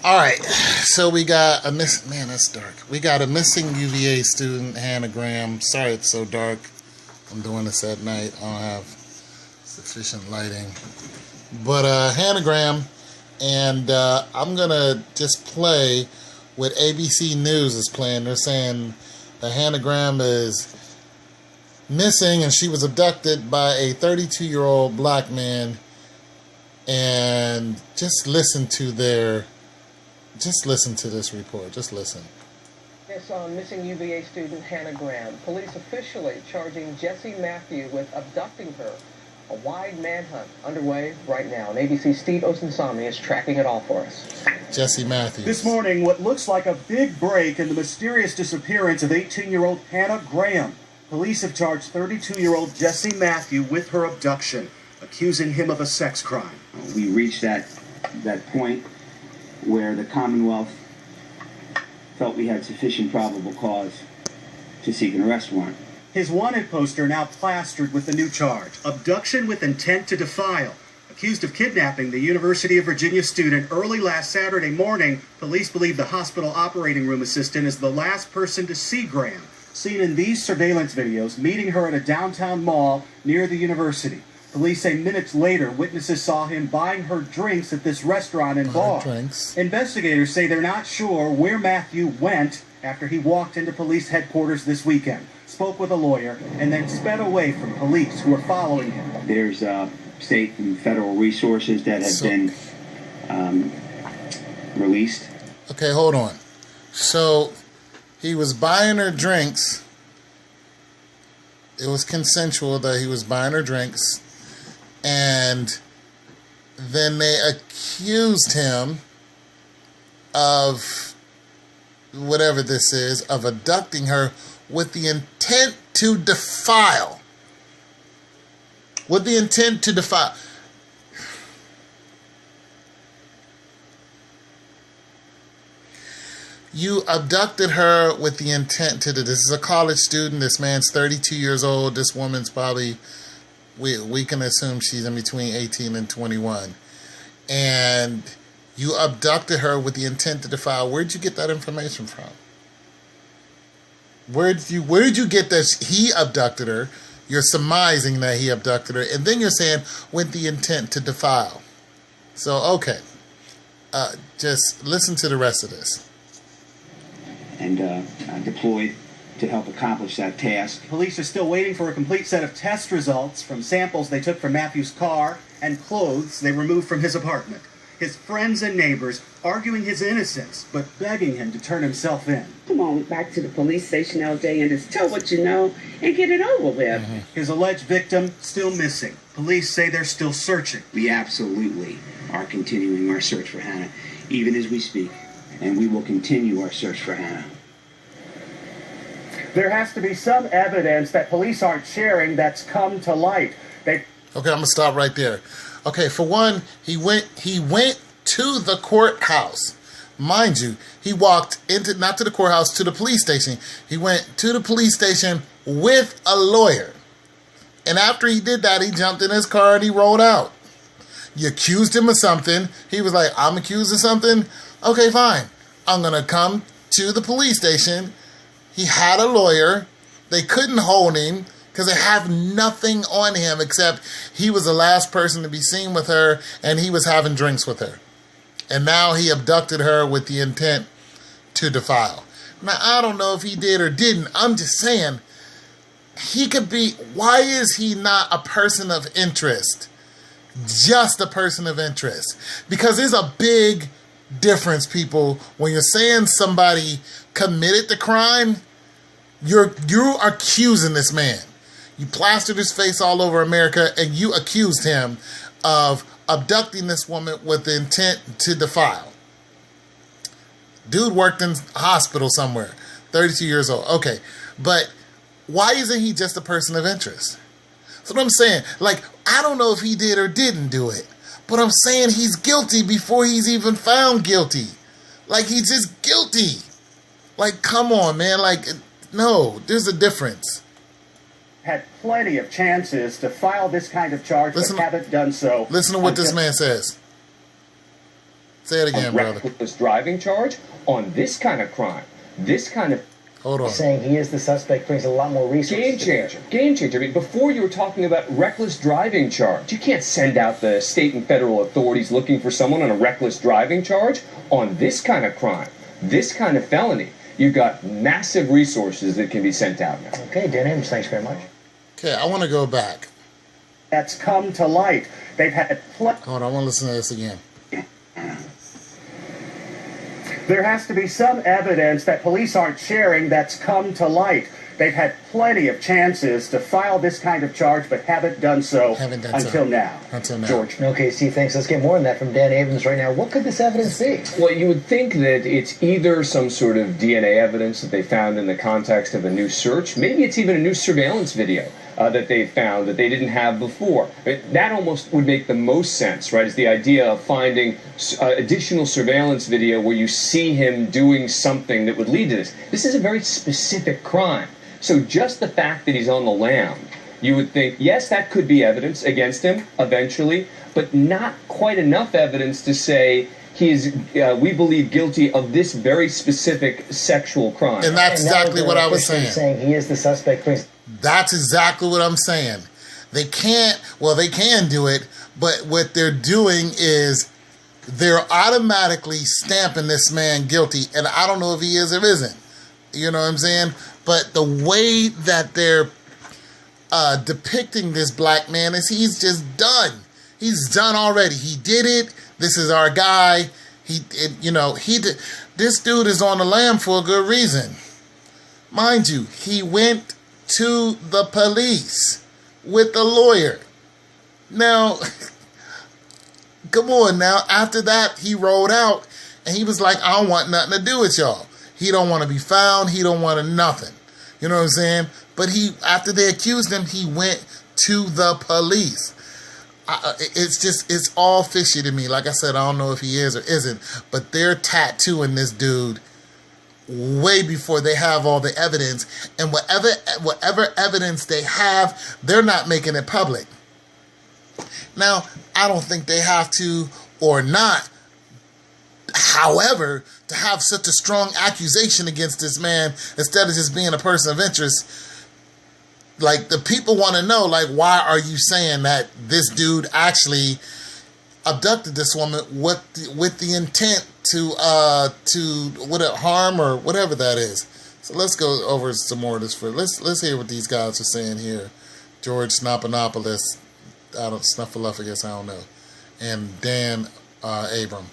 All right, so we got a man, that's dark. We got a missing UVA student, Hannah Graham. Sorry it's so dark. I'm doing this at night. I don't have sufficient lighting. But Hannah Graham, and I'm going to just play what ABC News is playing. They're saying that Hannah Graham is missing and she was abducted by a 32-year-old black man. And just listen to this report. Just listen. Yes, on missing UVA student Hannah Graham. Police officially charging Jesse Mathew with abducting her. A wide manhunt underway right now. And ABC's Steve Osunsami is tracking it all for us. Jesse Mathew. This morning, what looks like a big break in the mysterious disappearance of 18-year-old Hannah Graham. Police have charged 32-year-old Jesse Mathew with her abduction, accusing him of a sex crime. We reached that point where the Commonwealth felt we had sufficient probable cause to seek an arrest warrant. His wanted poster now plastered with the new charge, abduction with intent to defile. Accused of kidnapping the University of Virginia student early last Saturday morning, police believe the hospital operating room assistant is the last person to see Graham, seen in these surveillance videos meeting her at a downtown mall near the university. Police say minutes later, witnesses saw him buying her drinks at this restaurant and bar. Investigators say they're not sure where Mathew went after he walked into police headquarters this weekend, spoke with a lawyer, and then sped away from police who are following him. There's state and federal resources that have been released. Okay, hold on. So he was buying her drinks. It was consensual that he was buying her drinks. And then they accused him of whatever this is, of abducting her with the intent to defile. With the intent to defile. You abducted her with the intent to this is a college student. This man's 32 years old. This woman's probably, we can assume she's in between 18 and 21. And you abducted her with the intent to defile. Where did you get that information from? Where did you get that he abducted her? You're surmising that he abducted her. And then you're saying with the intent to defile. So, okay. Just listen to the rest of this. And deployed to help accomplish that task. Police are still waiting for a complete set of test results from samples they took from Mathew's car and clothes they removed from his apartment. His friends and neighbors arguing his innocence, but begging him to turn himself in. Come on back to the police station, LJ, and just tell what you know and get it over with. His alleged victim still missing. Police say they're still searching. We absolutely are continuing our search for Hannah, even as we speak. And we will continue our search for Hannah. There has to be some evidence that police aren't sharing that's come to light. Okay, I'm gonna stop right there. Okay, for one, he went to the courthouse. Mind you, he walked into, not to the courthouse, to the police station. He went to the police station with a lawyer. And after he did that, he jumped in his car and he rolled out. You accused him of something. He was like, I'm accused of something? Okay, fine. I'm going to come to the police station. He had a lawyer. They couldn't hold him because they have nothing on him except he was the last person to be seen with her and he was having drinks with her. And now he abducted her with the intent to defile. Now, I don't know if he did or didn't. I'm just saying, he could be, why is he not a person of interest? Just a person of interest. Because there's a big difference, people. When you're saying somebody committed the crime, you're accusing this man. You plastered his face all over America and you accused him of abducting this woman with the intent to defile. Dude worked in a hospital somewhere, 32 years old. Okay, but why isn't he just a person of interest? That's what I'm saying. Like, I don't know if he did or didn't do it, but I'm saying he's guilty before he's even found guilty. Like, he's just guilty. Like, come on, man. Like, no, there's a difference. Had plenty of chances to file this kind of charge, but haven't done so. Listen to what this man says. Say it again, brother. Reckless driving charge on this kind of crime. This kind of... Hold on. Saying he is the suspect brings a lot more resources. Game changer. Game changer. I mean, before you were talking about reckless driving charge. You can't send out the state and federal authorities looking for someone on a reckless driving charge on this kind of crime. This kind of felony. You've got massive resources that can be sent out now. Okay, Dan Abrams, thanks very much. Okay, I want to go back. That's come to light. They've had... Hold on, I want to listen to this again. There has to be some evidence that police aren't sharing that's come to light. They've had plenty of chances to file this kind of charge, but haven't done so until now. Until now. George. Okay, Steve, thanks. Let's get more on that from Dan Abrams right now. What could this evidence be? Well, you would think that it's either some sort of DNA evidence that they found in the context of a new search. Maybe it's even a new surveillance video that they found that they didn't have before. That almost would make the most sense, right? Is the idea of finding additional surveillance video where you see him doing something that would lead to this. This is a very specific crime. So just the fact that he's on the lam, you would think, yes, that could be evidence against him eventually, but not quite enough evidence to say he is, we believe, guilty of this very specific sexual crime. And that's exactly what I was saying. Saying he is the suspect brings... That's exactly what I'm saying. They can't, well, they can do it, but what they're doing is they're automatically stamping this man guilty, and I don't know if he is or isn't. You know what I'm saying? But the way that they're depicting this black man is he's just done. He's done already. He did it. This is our guy. This dude is on the lam for a good reason. Mind you, he went to the police with a lawyer. Now, come on now. After that, he rolled out and he was like, I don't want nothing to do with y'all. He don't want to be found. He don't want nothing. You know what I'm saying? But after they accused him, he went to the police. It's all fishy to me. Like I said, I don't know if he is or isn't, but they're tattooing this dude way before they have all the evidence, and whatever evidence they have, they're not making it public. Now, I don't think they have to or not. However, to have such a strong accusation against this man instead of just being a person of interest, like, the people want to know, like, why are you saying that this dude actually abducted this woman with the intent to harm or whatever that is? So let's go over some more of this. Let's hear what these guys are saying here. George Snuffleupagus, Snuffleupagus, I don't know, and Dan Abram.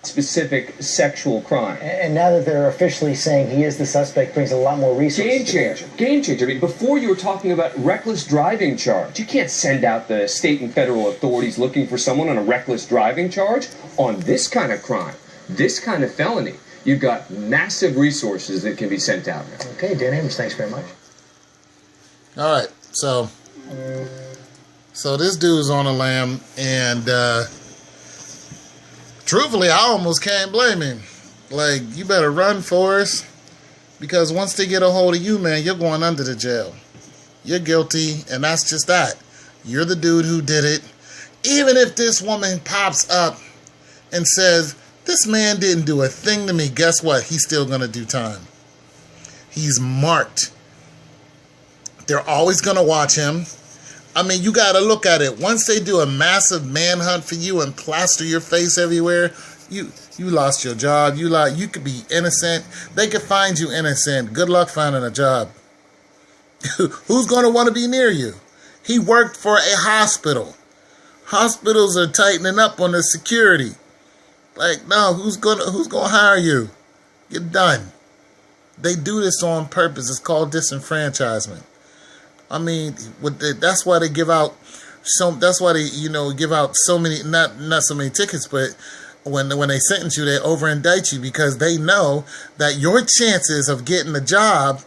Specific sexual crime. And now that they're officially saying he is the suspect brings a lot more resources. Game changer. Game changer. I mean, before you were talking about reckless driving charge. You can't send out the state and federal authorities looking for someone on a reckless driving charge on this kind of crime, this kind of felony. You've got massive resources that can be sent out now. Okay, Dan Abrams, thanks very much. All right, so this dude's on a lam, and truthfully, I almost can't blame him. Like, you better run, Forrest, because once they get a hold of you, man, you're going under the jail. You're guilty, and that's just that. You're the dude who did it. Even if this woman pops up and says, this man didn't do a thing to me, guess what? He's still going to do time. He's marked. They're always going to watch him. I mean, you got to look at it. Once they do a massive manhunt for you and plaster your face everywhere, you lost your job. You could be innocent. They could find you innocent. Good luck finding a job. Who's going to want to be near you? He worked for a hospital. Hospitals are tightening up on the security. Like, no, who's gonna hire you? You're done. They do this on purpose. It's called disenfranchisement. I mean, that's why they give out that's why they give out so many, not so many tickets, but when they sentence you, they over indict you, because they know that your chances of getting a job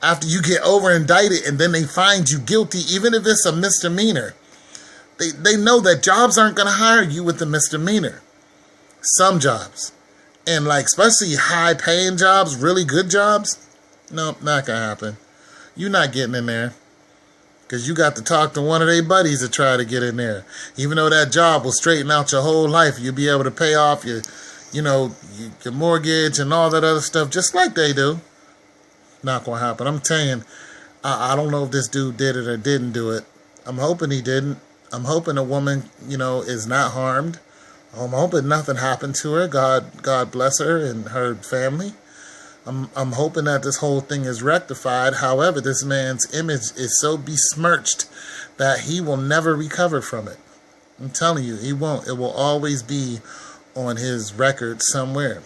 after you get over indicted and then they find you guilty, even if it's a misdemeanor, they know that jobs aren't going to hire you with a misdemeanor. Some jobs, and like especially high paying jobs, really good jobs, no, not gonna happen. You're not getting in there. Because you got to talk to one of their buddies to try to get in there. Even though that job will straighten out your whole life, you'll be able to pay off your mortgage and all that other stuff just like they do. Not going to happen. I'm telling you, I don't know if this dude did it or didn't do it. I'm hoping he didn't. I'm hoping the woman, is not harmed. I'm hoping nothing happened to her. God bless her and her family. I'm hoping that this whole thing is rectified. However, this man's image is so besmirched that he will never recover from it. I'm telling you, he won't. It will always be on his record somewhere.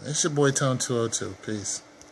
It's your boy Tone 202. Peace.